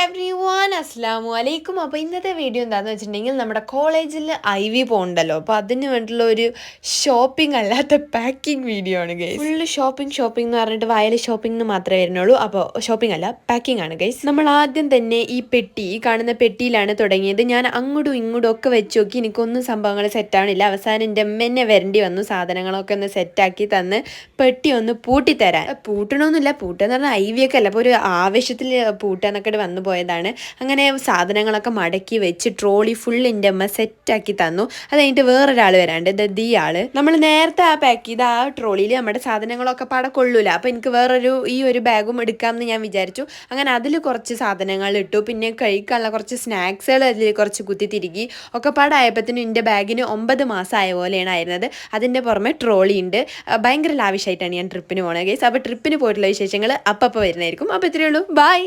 Everyone അസ്സലാമു അലൈക്കും. അപ്പോൾ ഇന്നത്തെ വീഡിയോ എന്താണെന്ന് വെച്ചിട്ടുണ്ടെങ്കിൽ നമ്മുടെ കോളേജിൽ IV പോകുന്നുണ്ടല്ലോ, അപ്പോൾ അതിന് വേണ്ടിയുള്ള ഒരു ഷോപ്പിംഗ് അല്ലാത്ത പാക്കിംഗ് വീഡിയോ ആണ് ഗൈസ്. ഫുള്ള് ഷോപ്പിംഗ് എന്ന് പറഞ്ഞിട്ട് വയൽ ഷോപ്പിംഗ് മാത്രമേ വരുന്നുള്ളൂ. അപ്പോൾ ഷോപ്പിംഗ് അല്ല, പാക്കിംഗ് ആണ് ഗൈസ്. നമ്മൾ ആദ്യം തന്നെ ഈ കാണുന്ന പെട്ടിയിലാണ് തുടങ്ങിയത്. ഞാൻ അങ്ങോട്ടും ഇങ്ങോട്ടും ഒക്കെ വെച്ച് നോക്കി, എനിക്കൊന്നും സംഭവങ്ങൾ സെറ്റാവണില്ല. അവസാനം എൻ്റെ അമ്മ വരേണ്ടി വന്നു സാധനങ്ങളൊക്കെ ഒന്ന് സെറ്റാക്കി തന്ന് പെട്ടി ഒന്ന് പൂട്ടിത്തരാൻ. പൂട്ടണമെന്നില്ല, പൂട്ടെന്ന് പറഞ്ഞാൽ IV ഒക്കെ അല്ല, അപ്പോൾ ഒരു ആവശ്യത്തിൽ പൂട്ടാന്നൊക്കെ വന്നു പോയതാണ്. അങ്ങനെ സാധനങ്ങളൊക്കെ മടക്കി വെച്ച് ട്രോളി ഫുൾ എൻ്റെ അമ്മ സെറ്റാക്കി തന്നു. അത് കഴിഞ്ഞിട്ട് വേറൊരാൾ വരാണ്ട്, ഈ ആള് നമ്മൾ നേരത്തെ പാക്ക് ചെയ്ത ആ ട്രോളിയിൽ നമ്മുടെ സാധനങ്ങളൊക്കെ പടം കൊള്ളൂല. അപ്പോൾ എനിക്ക് ഈ ഒരു ബാഗും എടുക്കാമെന്ന് ഞാൻ വിചാരിച്ചു. അങ്ങനെ അതിൽ കുറച്ച് സാധനങ്ങൾ ഇട്ടു. പിന്നെ കഴിക്കാനുള്ള കുറച്ച് സ്നാക്സുകൾ അതിൽ കുറച്ച് കുത്തി തിരികി ഒക്കെ പാടായപ്പോഴത്തേനും എൻ്റെ ബാഗിന് 9 മാസമായ പോലെയാണ് ആയിരുന്നത്. അതിൻ്റെ പുറമെ ട്രോളി ഉണ്ട്. ഭയങ്കര ലാവിഷായിട്ടാണ് ഞാൻ ട്രിപ്പിന് പോകുന്നത് ഗൈസ്. അപ്പോൾ ട്രിപ്പിന് പോയിട്ടുള്ള വിശേഷങ്ങൾ അപ്പം വരുന്നതായിരിക്കും. അപ്പോൾ ഇത്രയേ ഉള്ളൂ, ബൈ.